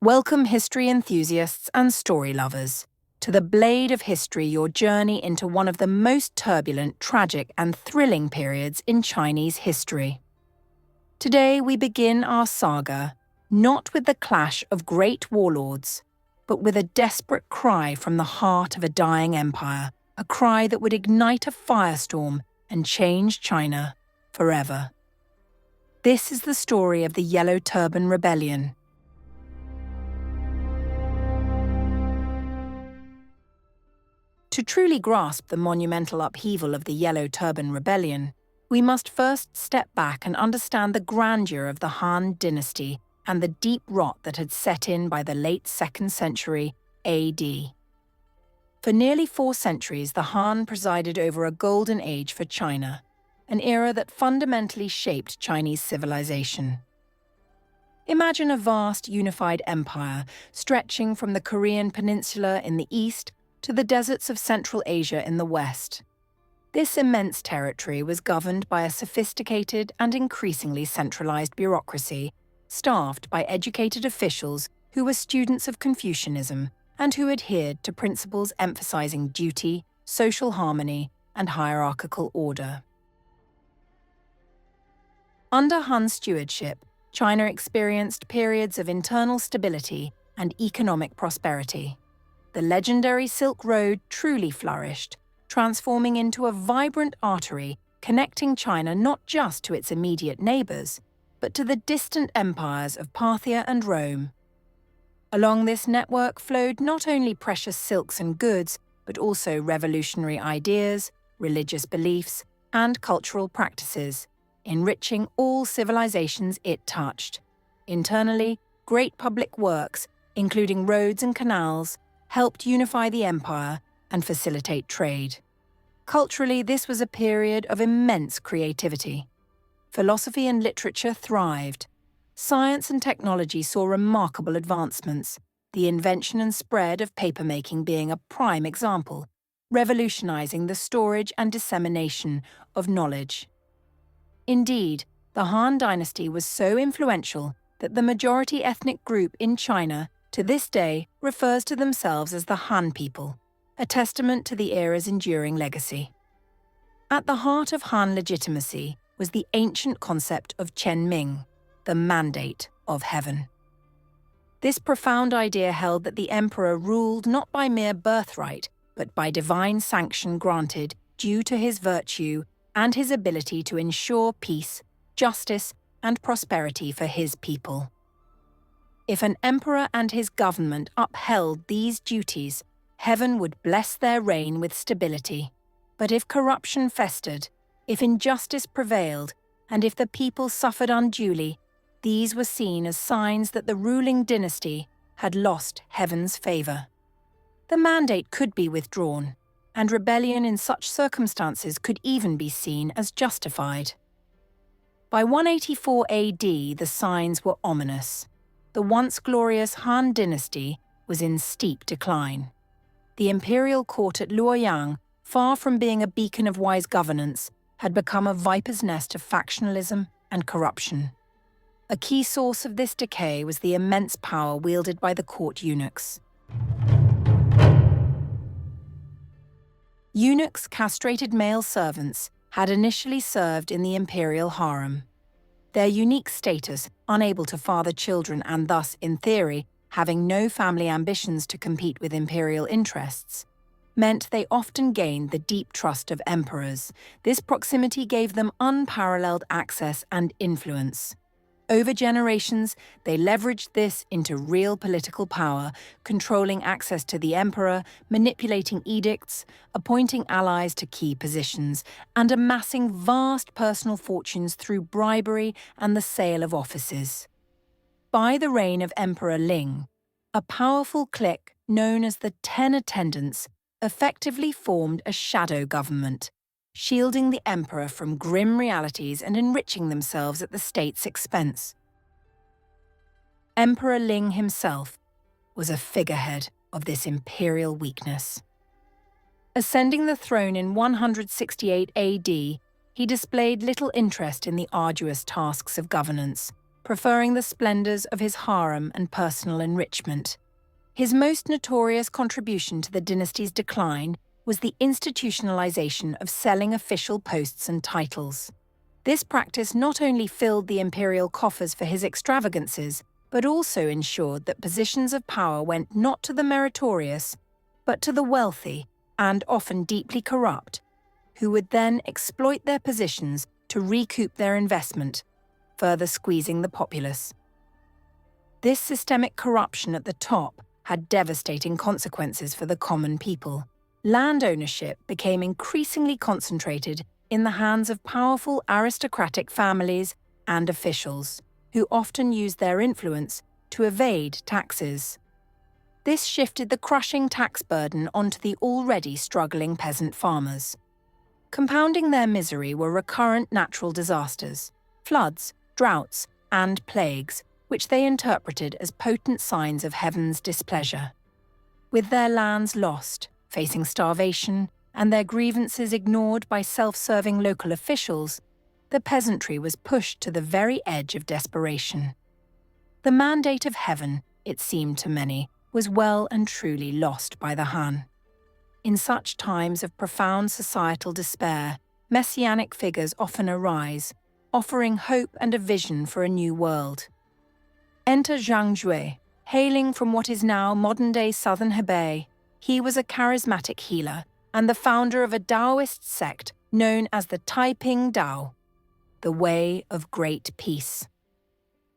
Welcome, history enthusiasts and story lovers, to the blade of history, your journey into one of the most turbulent, tragic, and thrilling periods in Chinese history. Today we begin our saga, not with the clash of great warlords, but with a desperate cry from the heart of a dying empire, a cry that would ignite a firestorm and change China forever. This is the story of the Yellow Turban Rebellion. To truly grasp the monumental upheaval of the Yellow Turban Rebellion, we must first step back and understand the grandeur of the Han Dynasty and the deep rot that had set in by the late 2nd century AD. For nearly 4 centuries, the Han presided over a golden age for China, an era that fundamentally shaped Chinese civilization. Imagine a vast, unified empire stretching from the Korean peninsula in the east to the deserts of Central Asia in the west. This immense territory was governed by a sophisticated and increasingly centralized bureaucracy, staffed by educated officials who were students of Confucianism and who adhered to principles emphasizing duty, social harmony, and hierarchical order. Under Han stewardship, China experienced periods of internal stability and economic prosperity. The legendary Silk Road truly flourished, transforming into a vibrant artery connecting China not just to its immediate neighbors, but to the distant empires of Parthia and Rome. Along this network flowed not only precious silks and goods, but also revolutionary ideas, religious beliefs, and cultural practices, enriching all civilizations it touched. Internally, great public works, including roads and canals, helped unify the empire and facilitate trade. Culturally, this was a period of immense creativity. Philosophy and literature thrived. Science and technology saw remarkable advancements, the invention and spread of papermaking being a prime example, revolutionizing the storage and dissemination of knowledge. Indeed, the Han Dynasty was so influential that the majority ethnic group in China to this day refers to themselves as the Han people, a testament to the era's enduring legacy. At the heart of Han legitimacy was the ancient concept of Qianming, the mandate of heaven. This profound idea held that the emperor ruled not by mere birthright, but by divine sanction granted due to his virtue and his ability to ensure peace, justice, and prosperity for his people. If an emperor and his government upheld these duties, heaven would bless their reign with stability. But if corruption festered, if injustice prevailed, and if the people suffered unduly, these were seen as signs that the ruling dynasty had lost heaven's favor. The mandate could be withdrawn, and rebellion in such circumstances could even be seen as justified. By 184 AD, the signs were ominous. The once glorious Han Dynasty was in steep decline. The imperial court at Luoyang, far from being a beacon of wise governance, had become a viper's nest of factionalism and corruption. A key source of this decay was the immense power wielded by the court eunuchs. Eunuchs, castrated male servants, had initially served in the imperial harem. Their unique status, unable to father children and thus, in theory, having no family ambitions to compete with imperial interests, meant they often gained the deep trust of emperors. This proximity gave them unparalleled access and influence. Over generations, they leveraged this into real political power, controlling access to the emperor, manipulating edicts, appointing allies to key positions, and amassing vast personal fortunes through bribery and the sale of offices. By the reign of Emperor Ling, a powerful clique known as the 10 Attendants effectively formed a shadow government, shielding the emperor from grim realities and enriching themselves at the state's expense. Emperor Ling himself was a figurehead of this imperial weakness. Ascending the throne in 168 AD, he displayed little interest in the arduous tasks of governance, preferring the splendors of his harem and personal enrichment. His most notorious contribution to the dynasty's decline was the institutionalization of selling official posts and titles. This practice not only filled the imperial coffers for his extravagances, but also ensured that positions of power went not to the meritorious, but to the wealthy and often deeply corrupt, who would then exploit their positions to recoup their investment, further squeezing the populace. This systemic corruption at the top had devastating consequences for the common people. Land ownership became increasingly concentrated in the hands of powerful aristocratic families and officials, who often used their influence to evade taxes. This shifted the crushing tax burden onto the already struggling peasant farmers. Compounding their misery were recurrent natural disasters, floods, droughts, and plagues, which they interpreted as potent signs of heaven's displeasure. With their lands lost, facing starvation, and their grievances ignored by self-serving local officials, the peasantry was pushed to the very edge of desperation. The mandate of heaven, it seemed to many, was well and truly lost by the Han. In such times of profound societal despair, messianic figures often arise, offering hope and a vision for a new world. Enter Zhang Jue, hailing from what is now modern-day southern Hebei. He was a charismatic healer and the founder of a Taoist sect known as the Taiping Tao, the Way of Great Peace.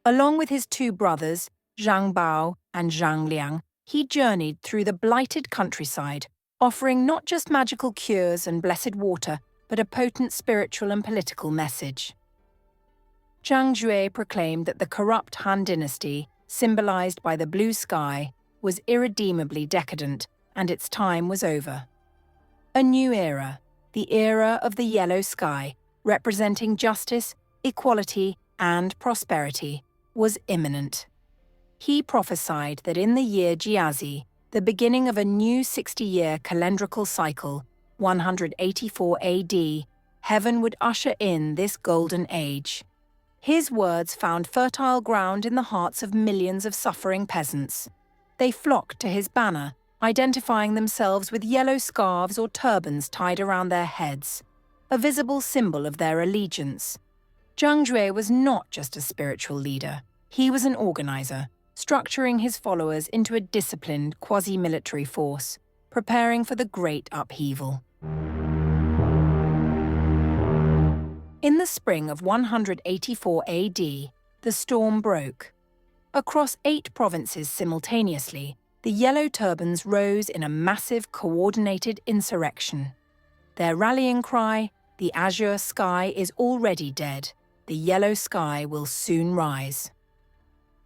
Along with his two brothers, Zhang Bao and Zhang Liang, he journeyed through the blighted countryside, offering not just magical cures and blessed water, but a potent spiritual and political message. Zhang Jue proclaimed that the corrupt Han Dynasty, symbolized by the blue sky, was irredeemably decadent, and its time was over. A new era, the era of the yellow sky, representing justice, equality, and prosperity, was imminent. He prophesied that in the year Jiazi, the beginning of a new 60-year calendrical cycle, 184 AD, heaven would usher in this golden age. His words found fertile ground in the hearts of millions of suffering peasants. They flocked to his banner, identifying themselves with yellow scarves or turbans tied around their heads, a visible symbol of their allegiance. Zhang Jue was not just a spiritual leader. He was an organizer, structuring his followers into a disciplined quasi-military force, preparing for the great upheaval. In the spring of 184 AD, the storm broke. Across 8 provinces simultaneously, the Yellow Turbans rose in a massive, coordinated insurrection. Their rallying cry, "The azure sky is already dead. The yellow sky will soon rise."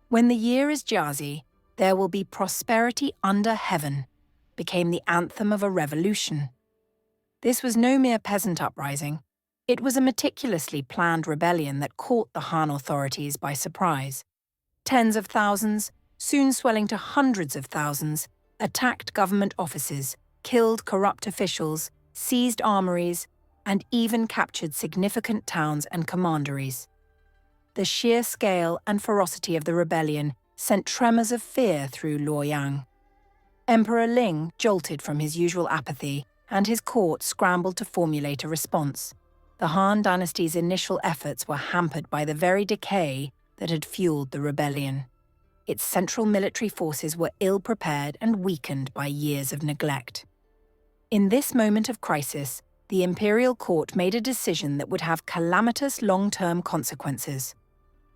"When the year is Jiazi, there will be prosperity under heaven," became the anthem of a revolution. This was no mere peasant uprising. It was a meticulously planned rebellion that caught the Han authorities by surprise. Tens of thousands, soon swelling to hundreds of thousands, attacked government offices, killed corrupt officials, seized armories, and even captured significant towns and commanderies. The sheer scale and ferocity of the rebellion sent tremors of fear through Luoyang. Emperor Ling jolted from his usual apathy, and his court scrambled to formulate a response. The Han Dynasty's initial efforts were hampered by the very decay that had fueled the rebellion. Its central military forces were ill-prepared and weakened by years of neglect. In this moment of crisis, the imperial court made a decision that would have calamitous long-term consequences.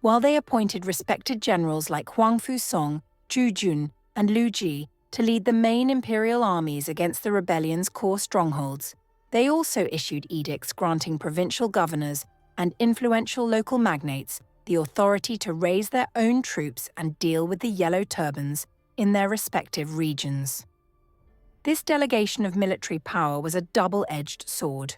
While they appointed respected generals like Huang Fusong, Zhu Jun, and Lu Ji to lead the main imperial armies against the rebellion's core strongholds, they also issued edicts granting provincial governors and influential local magnates the authority to raise their own troops and deal with the Yellow Turbans in their respective regions. This delegation of military power was a double-edged sword.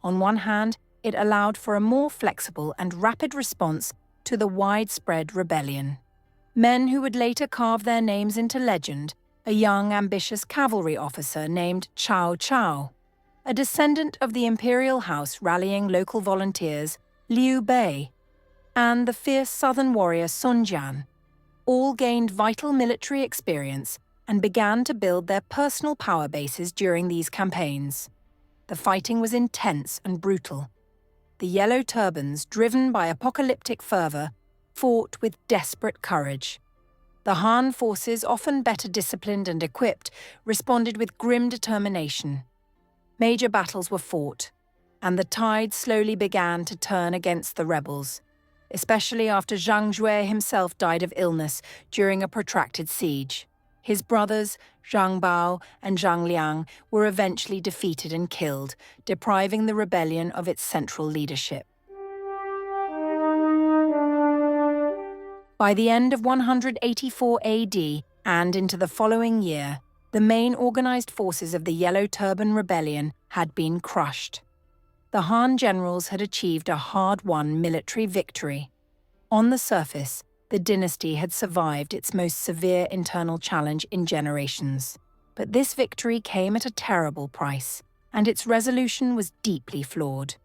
On one hand, it allowed for a more flexible and rapid response to the widespread rebellion. Men who would later carve their names into legend, a young, ambitious cavalry officer named Cao Cao, a descendant of the imperial house rallying local volunteers, Liu Bei, and the fierce southern warrior Sun Jian, all gained vital military experience and began to build their personal power bases during these campaigns. The fighting was intense and brutal. The Yellow Turbans, driven by apocalyptic fervor, fought with desperate courage. The Han forces, often better disciplined and equipped, responded with grim determination. Major battles were fought, and the tide slowly began to turn against the rebels, especially after Zhang Jue himself died of illness during a protracted siege. His brothers, Zhang Bao and Zhang Liang, were eventually defeated and killed, depriving the rebellion of its central leadership. By the end of 184 AD and into the following year, the main organized forces of the Yellow Turban Rebellion had been crushed. The Han generals had achieved a hard-won military victory. On the surface, the dynasty had survived its most severe internal challenge in generations. But this victory came at a terrible price, and its resolution was deeply flawed.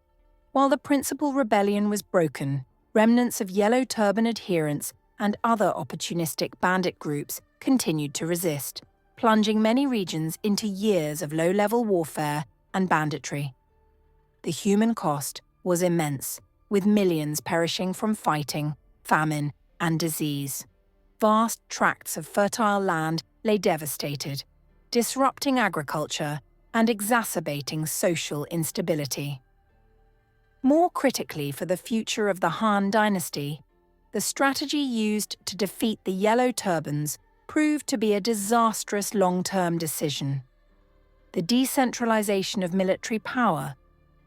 While the principal rebellion was broken, remnants of Yellow Turban adherents and other opportunistic bandit groups continued to resist, plunging many regions into years of low-level warfare and banditry. The human cost was immense, with millions perishing from fighting, famine, and disease. Vast tracts of fertile land lay devastated, disrupting agriculture and exacerbating social instability. More critically for the future of the Han Dynasty, the strategy used to defeat the Yellow Turbans proved to be a disastrous long-term decision. The decentralization of military power,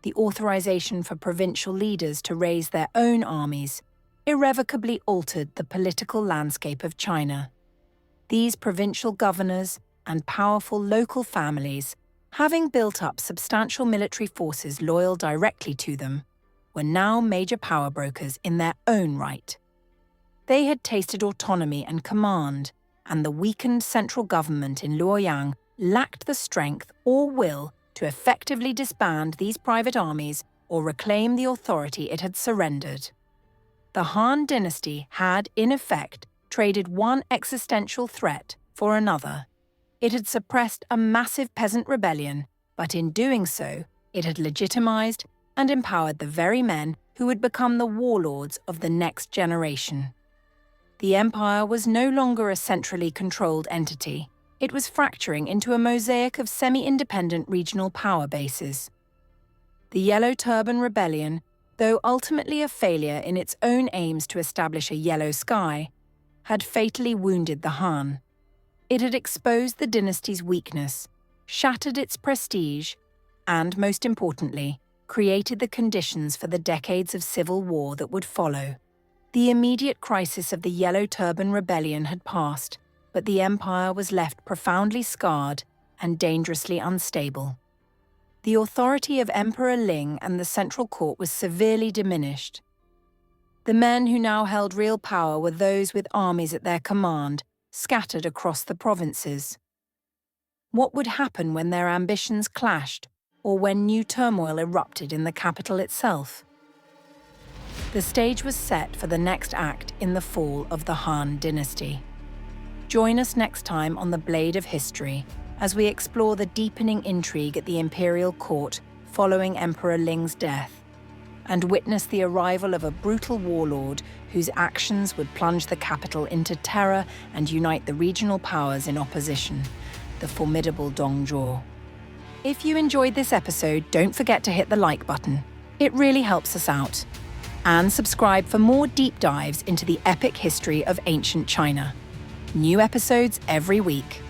the authorization for provincial leaders to raise their own armies, irrevocably altered the political landscape of China. These provincial governors and powerful local families, having built up substantial military forces loyal directly to them, were now major power brokers in their own right. They had tasted autonomy and command, and the weakened central government in Luoyang lacked the strength or will to effectively disband these private armies or reclaim the authority it had surrendered. The Han Dynasty had, in effect, traded one existential threat for another. It had suppressed a massive peasant rebellion, but in doing so, it had legitimized and empowered the very men who would become the warlords of the next generation. The empire was no longer a centrally controlled entity. It was fracturing into a mosaic of semi-independent regional power bases. The Yellow Turban Rebellion, though ultimately a failure in its own aims to establish a yellow sky, had fatally wounded the Han. It had exposed the dynasty's weakness, shattered its prestige, and, most importantly, created the conditions for the decades of civil war that would follow. The immediate crisis of the Yellow Turban Rebellion had passed, but the empire was left profoundly scarred and dangerously unstable. The authority of Emperor Ling and the central court was severely diminished. The men who now held real power were those with armies at their command, scattered across the provinces. What would happen when their ambitions clashed, or when new turmoil erupted in the capital itself? The stage was set for the next act in the fall of the Han Dynasty. Join us next time on The Blade of History as we explore the deepening intrigue at the imperial court following Emperor Ling's death, and witness the arrival of a brutal warlord whose actions would plunge the capital into terror and unite the regional powers in opposition, the formidable Zhang Jue. If you enjoyed this episode, don't forget to hit the like button. It really helps us out. And subscribe for more deep dives into the epic history of ancient China. New episodes every week.